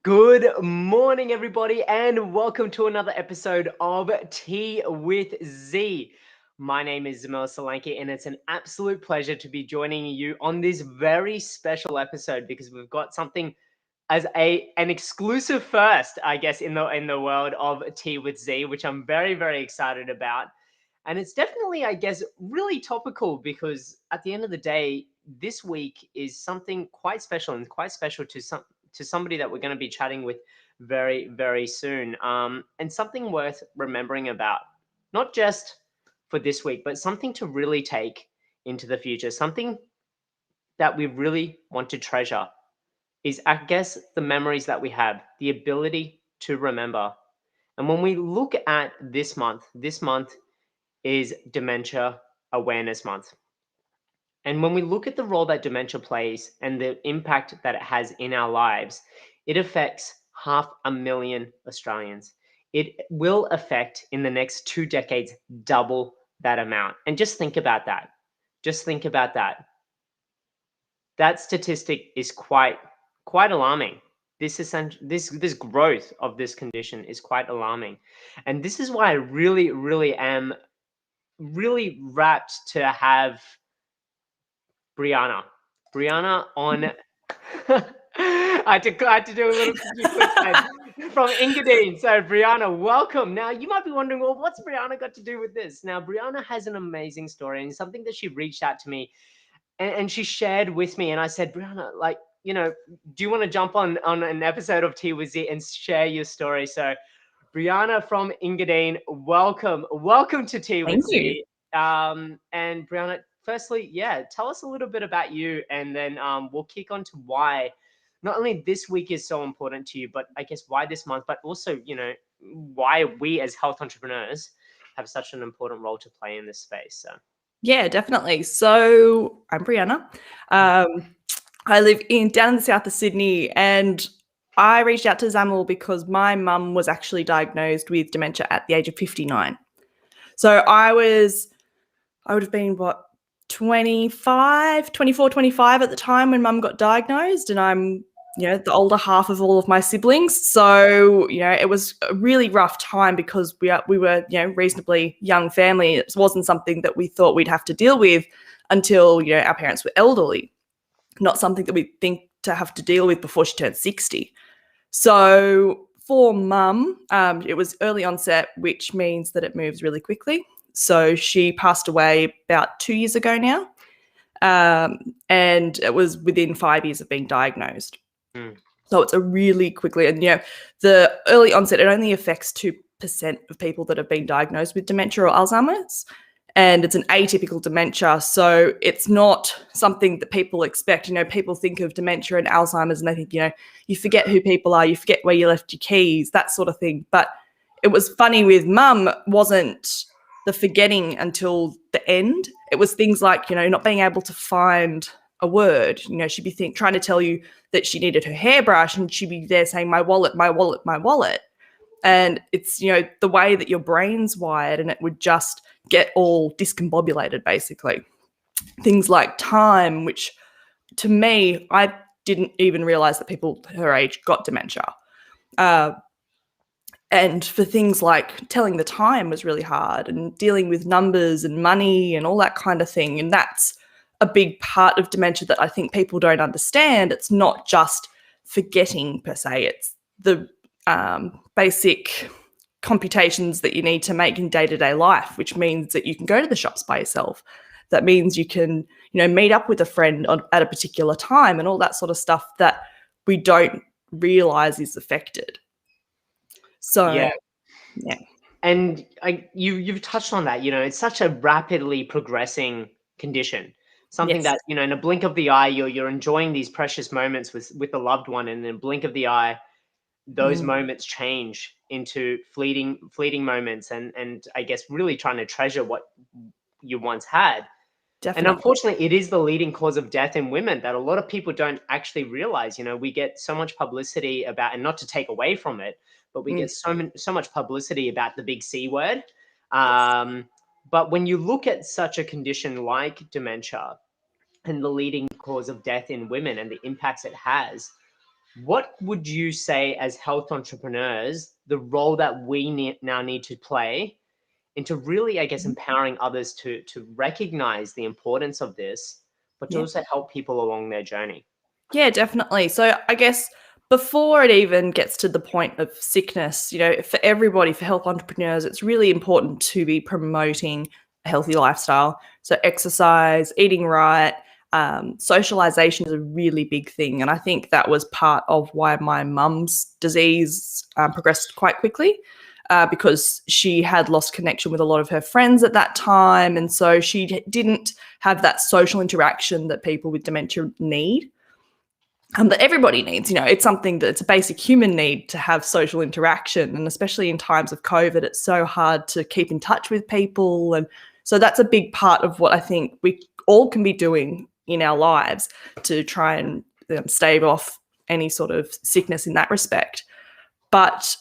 Good morning, everybody, and welcome to another episode of Tea with Z. My name is Zamel Solanki, and it's an absolute pleasure to be joining you on this very special episode because we've got something as an exclusive first, I guess, in the world of Tea with Z, which I'm very excited about. And it's definitely, I guess, really topical because at the end of the day, this week is something quite special and quite special to somebody that we're going to be chatting with very soon. And something worth remembering about, not just for this week, but something to really take into the future, something that we really want to treasure is, I guess, the memories that we have, the ability to remember. And when we look at this month is Dementia Awareness Month. And when we look at the role that dementia plays and the impact that it has in our lives, it affects 500,000 Australians. It will affect in the next 2 decades double that amount. And just think about that. Just think about that. That statistic is quite alarming. This growth of this condition is quite alarming. And this is why I really am really rapt to have Brianna on. I had to do a little quick from Engadine. So Brianna, welcome. Now you might be wondering, well, what's Brianna got to do with this? Now Brianna has an amazing story and something that she reached out to me and she shared with me, and I said, Brianna, like, do you want to jump on an episode of Tea with Z and share your story? So Brianna from Engadine, welcome to Tea with Z. And Brianna, firstly, tell us a little bit about you, and then we'll kick on to why not only this week is so important to you, but I guess why this month, but also, why we as health entrepreneurs have such an important role to play in this space. So. Yeah, definitely. So I'm Brianna. I live down in the south of Sydney, and I reached out to Zamel because my mum was actually diagnosed with dementia at the age of 59. So I would have been, 24, 25 at the time when mum got diagnosed, and I'm, the older half of all of my siblings. So, it was a really rough time because we were, reasonably young family. It wasn't something that we thought we'd have to deal with until, our parents were elderly, not something that we think to have to deal with before she turned 60. So for mum, it was early onset, which means that it moves really quickly. So she passed away about 2 years ago now, and it was within 5 years of being diagnosed. So it's a really quickly, and the early onset, it only affects 2% of people that have been diagnosed with dementia or Alzheimer's, and it's an atypical dementia. So it's not something that people expect. People think of dementia and Alzheimer's and they think, you forget who people are, you forget where you left your keys, that sort of thing. But it was funny with mum, wasn't the forgetting until the end. It was things like, not being able to find a word. She'd be trying to tell you that she needed her hairbrush, and she'd be there saying, my wallet, my wallet, my wallet. And it's, the way that your brain's wired, and it would just get all discombobulated, basically. Things like time, which to me, I didn't even realize that people her age got dementia. And for things like telling the time was really hard, and dealing with numbers and money and all that kind of thing. And that's a big part of dementia that I think people don't understand. It's not just forgetting per se. It's the basic computations that you need to make in day-to-day life, which means that you can go to the shops by yourself. That means you can, meet up with a friend at a particular time, and all that sort of stuff that we don't realize is affected. So, yeah. And you've touched on that. It's such a rapidly progressing condition. Something that, in a blink of the eye, you're enjoying these precious moments with a loved one, and in a blink of the eye, those moments change into fleeting moments, and I guess really trying to treasure what you once had. Definitely. And unfortunately, it is the leading cause of death in women that a lot of people don't actually realize. We get so much publicity about, and not to take away from it, but we get so much publicity about the big C word. But when you look at such a condition like dementia and the leading cause of death in women and the impacts it has, What would you say as health entrepreneurs, the role that we now need to play into really, I guess, empowering others to recognize the importance of this, but to Yeah. also help people along their journey? Yeah, definitely. So I guess before it even gets to the point of sickness, for everybody, for health entrepreneurs, it's really important to be promoting a healthy lifestyle. So exercise, eating right, socialization is a really big thing. And I think that was part of why my mum's disease progressed quite quickly. Because she had lost connection with a lot of her friends at that time. And so she didn't have that social interaction that people with dementia need. That everybody needs. It's something that's a basic human need to have social interaction. And especially in times of COVID, it's so hard to keep in touch with people. And so that's a big part of what I think we all can be doing in our lives to try and stave off any sort of sickness in that respect. But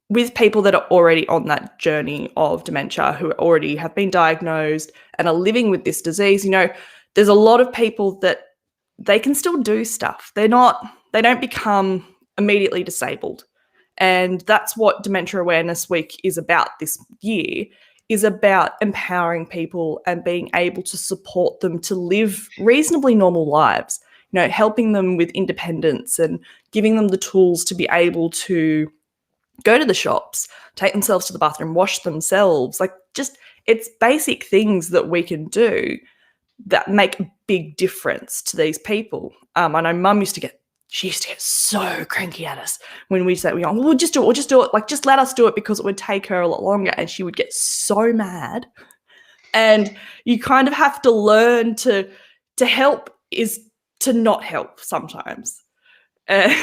with people that are already on that journey of dementia, who already have been diagnosed and are living with this disease, there's a lot of people that they can still do stuff. They don't become immediately disabled. And that's what Dementia Awareness Week is about this year, is about empowering people and being able to support them to live reasonably normal lives, helping them with independence and giving them the tools to be able to go to the shops, take themselves to the bathroom, wash themselves. It's basic things that we can do that make a big difference to these people. I know Mum used to get so cranky at us when we said, we'll just do it. Like, just let us do it, because it would take her a lot longer. And she would get so mad. And you kind of have to learn to help is to not help sometimes. And,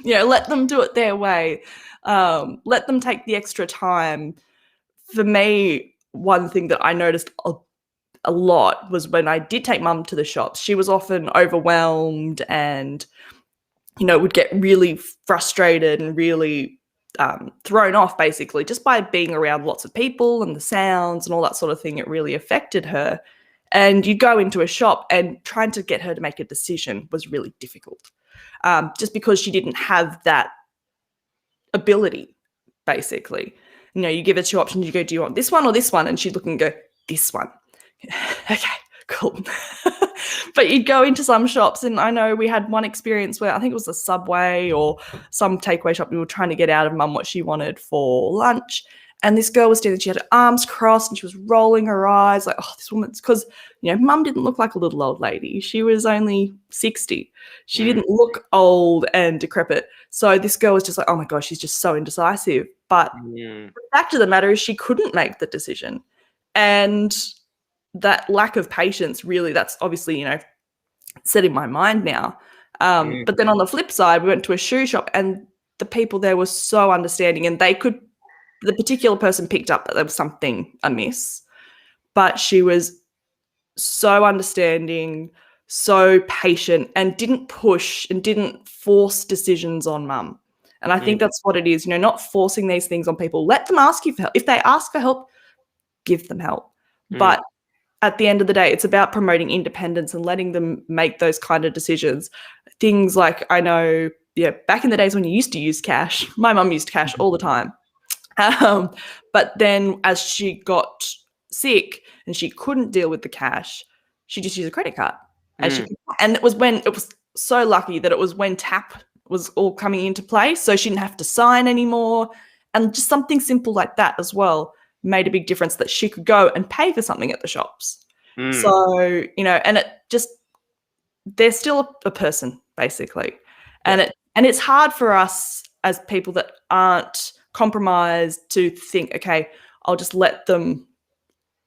let them do it their way. Let them take the extra time. For me, one thing that I noticed a lot was when I did take Mum to the shops, she was often overwhelmed and, would get really frustrated and really thrown off, basically, just by being around lots of people and the sounds and all that sort of thing. It really affected her. And you go into a shop and trying to get her to make a decision was really difficult, just because she didn't have that ability, basically. You give her two options. You go, do you want this one or this one? And she'd look and go, this one. Okay, cool. But you'd go into some shops, and I know we had one experience where I think it was a Subway or some takeaway shop. We were trying to get out of Mum what she wanted for lunch. And this girl was standing, she had her arms crossed and she was rolling her eyes like, oh, this woman's, because, Mum didn't look like a little old lady. She was only 60. She didn't look old and decrepit. So this girl was just like, oh my gosh, she's just so indecisive. But the fact of the matter is she couldn't make the decision. And that lack of patience, really, that's obviously, set in my mind now. But then on the flip side, we went to a shoe shop and the people there were so understanding, and the particular person picked up that there was something amiss, but she was so understanding, so patient, and didn't push and didn't force decisions on Mum. And I think that's what it is, not forcing these things on people. Let them ask you for help. If they ask for help, give them help. But at the end of the day, it's about promoting independence and letting them make those kind of decisions. Things like, I know, back in the days when you used to use cash, my mum used cash all the time. But then as she got sick and she couldn't deal with the cash, she just used a credit card. And it was so lucky that it was when TAP was all coming into play, so she didn't have to sign anymore. And just something simple like that as well made a big difference, that she could go and pay for something at the shops. So, and it just, they're still a person, basically. And it's hard for us as people that aren't compromised to think, okay, I'll just let them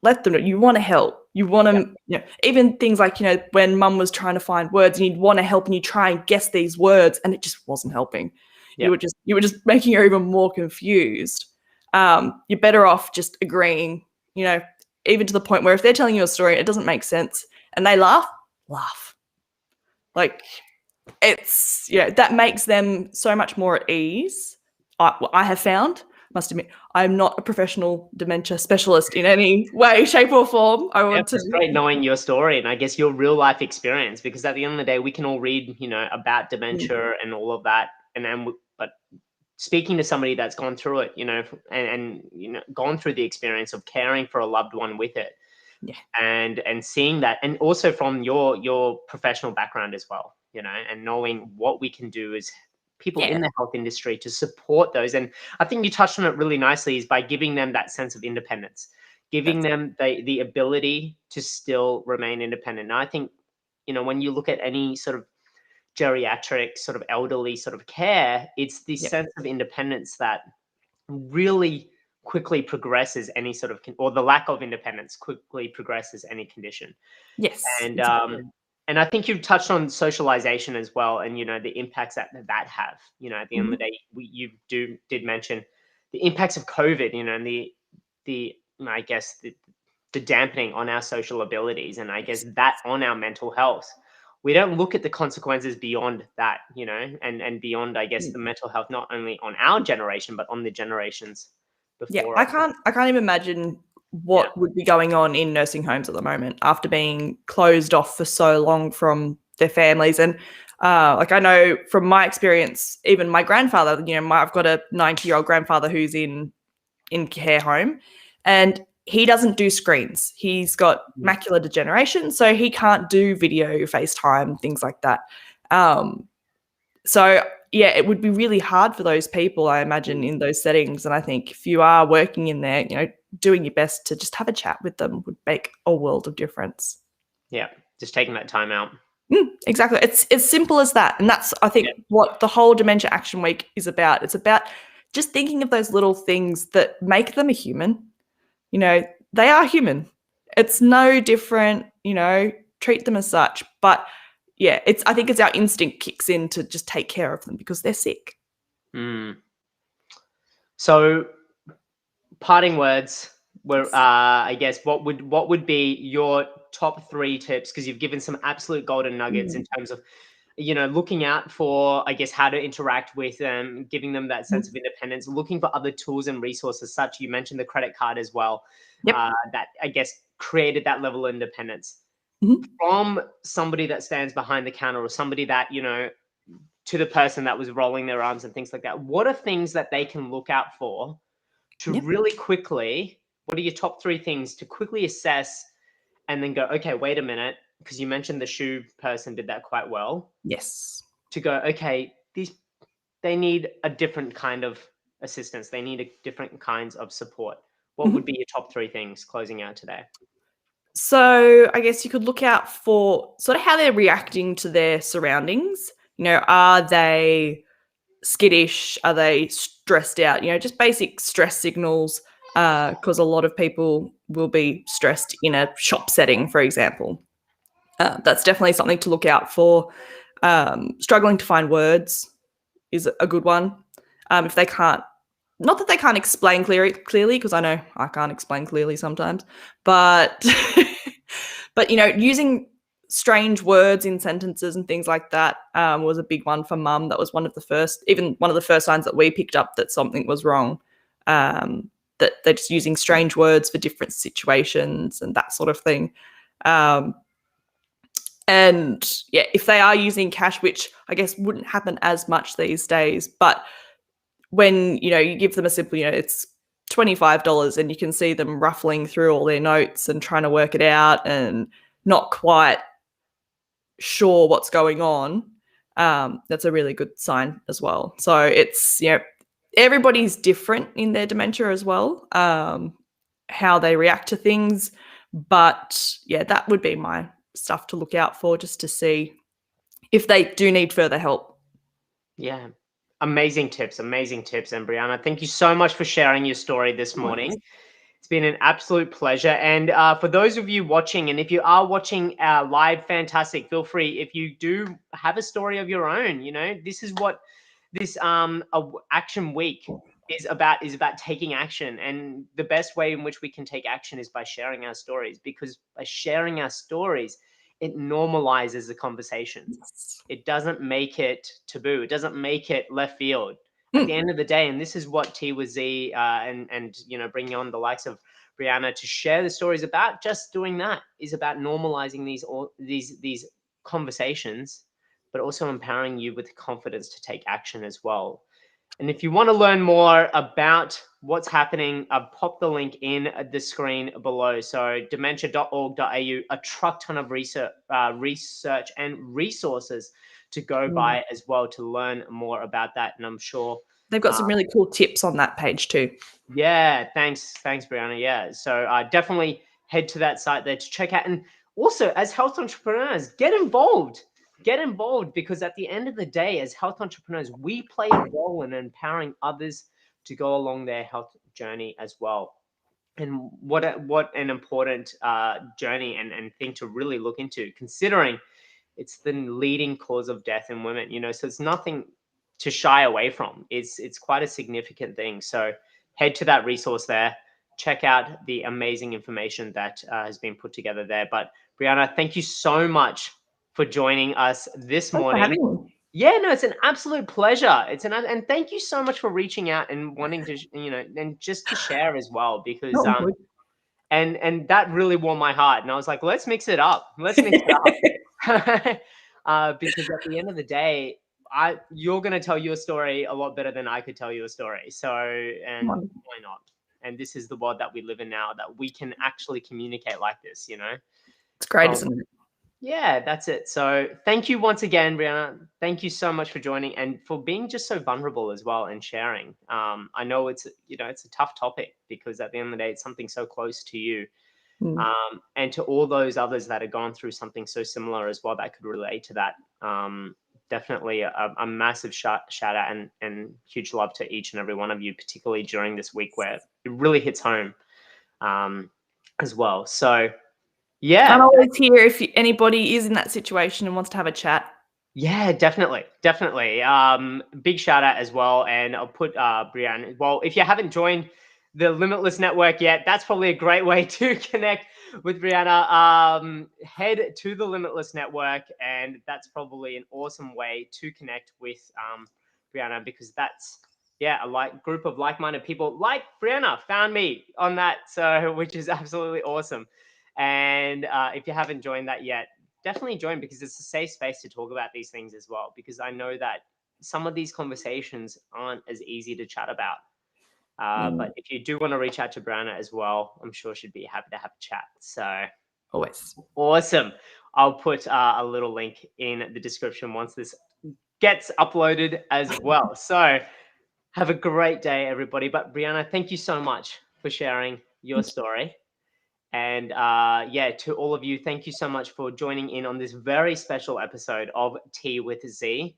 know. You want to help. You want to, even things like, when Mum was trying to find words and you'd want to help and you try and guess these words and it just wasn't helping. You were just making her even more confused. You're better off just agreeing, even to the point where if they're telling you a story, it doesn't make sense and they laugh. Like, it's, that makes them so much more at ease. I have found, must admit, I'm not a professional dementia specialist in any way, shape, or form. I want to. It's great knowing your story and I guess your real life experience, because at the end of the day, we can all read, about dementia and all of that, and then, but speaking to somebody that's gone through it, and gone through the experience of caring for a loved one with it, Yeah. and seeing that, and also from your professional background as well, and knowing what we can do as people in the health industry to support those. And I think you touched on it really nicely, is by giving them that sense of independence, giving them the ability to still remain independent. And I think, when you look at any sort of geriatric sort of elderly sort of care, it's the sense of independence that really quickly progresses any sort of or the lack of independence quickly progresses any condition. Yes. And Exactly. and I think you've touched on socialization as well, and the impacts that have. At the end of the day, did mention the impacts of COVID, and the I guess the dampening on our social abilities, and I guess that on our mental health. We don't look at the consequences beyond that, and beyond, I guess, the mental health, not only on our generation, but on the generations Yeah, before I us. can't even imagine Yeah. what would be going on in nursing homes at the moment after being closed off for so long from their families. And like, I know from my experience, even my grandfather, I've got a 90-year-old grandfather who's in care home, and he doesn't do screens. He's got macular degeneration, so he can't do video, FaceTime, things like that. So yeah, it would be really hard for those people, I imagine, in those settings. And I think if you are working in there, doing your best to just have a chat with them would make a world of difference. Yeah, just taking that time out. Exactly. It's as simple as that. And that's, I think, what the whole Dementia Action Week is about. It's about just thinking of those little things that make them a human. They are human. It's no different, treat them as such. But yeah, I think it's our instinct kicks in to just take care of them because they're sick. So, parting words. I guess what would be your top 3 tips? Because you've given some absolute golden nuggets in terms of looking out for, I guess, how to interact with them, giving them that sense of independence, looking for other tools and resources. Such, you mentioned the credit card as well. Yep. That, I guess, created that level of independence from somebody that stands behind the counter, or somebody that to the person that was rolling their arms and things like that. What are things that they can look out for to really quickly? What are your top 3 things to quickly assess and then go, okay, wait a minute, because you mentioned the shoe person did that quite well. Yes. To go, okay, they need a different kind of assistance. They need different kinds of support. What would be your top 3 things closing out today? So I guess you could look out for sort of how they're reacting to their surroundings. Are they skittish? Are they stressed out? Just basic stress signals, because a lot of people will be stressed in a shop setting, for example. That's definitely something to look out for. Struggling to find words is a good one. If they can't, not that they can't explain clearly, because I know I can't explain clearly sometimes, but but using strange words in sentences and things like that was a big one for Mum. That was one of the first signs that we picked up that something was wrong. That they're just using strange words for different situations and that sort of thing. And yeah, if they are using cash, which I guess wouldn't happen as much these days, but when you give them a simple, it's $25, and you can see them ruffling through all their notes and trying to work it out and not quite sure what's going on, that's a really good sign as well. So it's everybody's different in their dementia as well, how they react to things. But yeah, that would be my stuff to look out for, just to see if they do need further help. Yeah. Amazing tips, and Brianna, thank you so much for sharing your story this morning. It's been an absolute pleasure. And for those of you watching, and if you are watching live, fantastic. Feel free, if you do have a story of your own, this is what this action week is about taking action. And the best way in which we can take action is by sharing our stories, because by sharing our stories, it normalizes the conversation. It doesn't make it taboo. It doesn't make it left field. at the end of the day, and this is what Tea with Z and bringing on the likes of Brianna to share the stories about, just doing that is about normalizing these conversations, but also empowering you with the confidence to take action as well. And if you want to learn more about what's happening, I've popped the link in the screen below. So dementia.org.au, a truck ton of research and resources to go by as well to learn more about that. And I'm sure they've got some really cool tips on that page too. Yeah, thanks, Brianna. Yeah, so definitely head to that site there to check out. And also, as health entrepreneurs, get involved. Get involved, because at the end of the day, as health entrepreneurs, we play a role in empowering others to go along their health journey as well. And what an important journey and thing to really look into, considering it's the leading cause of death in women. So it's nothing to shy away from. It's quite a significant thing. So head to that resource there, check out the amazing information that has been put together there. But Brianna, thank you so much for joining us this Thanks for morning. having me. Yeah, no, it's an absolute pleasure. And thank you so much for reaching out and wanting to, and just to share as well, because and that really warmed my heart. And I was like, let's mix it up. Let's mix it up. Because at the end of the day, you're going to tell your story a lot better than I could tell you a story. So, and why not? And this is the world that we live in now, that we can actually communicate like this, It's great, isn't it? Yeah, that's it. So thank you once again, Brianna. Thank you so much for joining and for being just so vulnerable as well and sharing. I know it's a tough topic, because at the end of the day, it's something so close to you. And to all those others that have gone through something so similar as well that could relate to that, definitely a massive shout out and huge love to each and every one of you, particularly during this week where it really hits home as well. So yeah, I'm always here if anybody is in that situation and wants to have a chat. Yeah, definitely. Big shout out as well. And I'll put Brianne. Well, if you haven't joined the Limitless Network yet, that's probably a great way to connect with Brianna. Head to the Limitless Network, and that's probably an awesome way to connect with Brianna, because that's a group of like-minded people like Brianna found me on that, so which is absolutely awesome. And if you haven't joined that yet, definitely join, because it's a safe space to talk about these things as well, because I know that some of these conversations aren't as easy to chat about. But if you do want to reach out to Brianna as well, I'm sure she'd be happy to have a chat. So always awesome. I'll put a little link in the description once this gets uploaded as well. So have a great day, everybody. But Brianna, thank you so much for sharing your story. And to all of you, thank you so much for joining in on this very special episode of Tea with Z.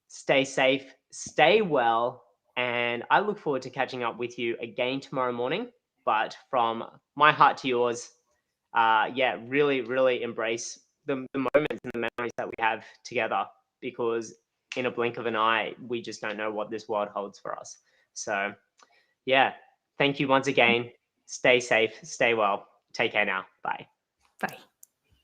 Stay safe, stay well, and I look forward to catching up with you again tomorrow morning. But from my heart to yours, really, really embrace the moments and the memories that we have together, because in a blink of an eye, we just don't know what this world holds for us. So, thank you once again. Stay safe, stay well. Take care now. Bye. Bye.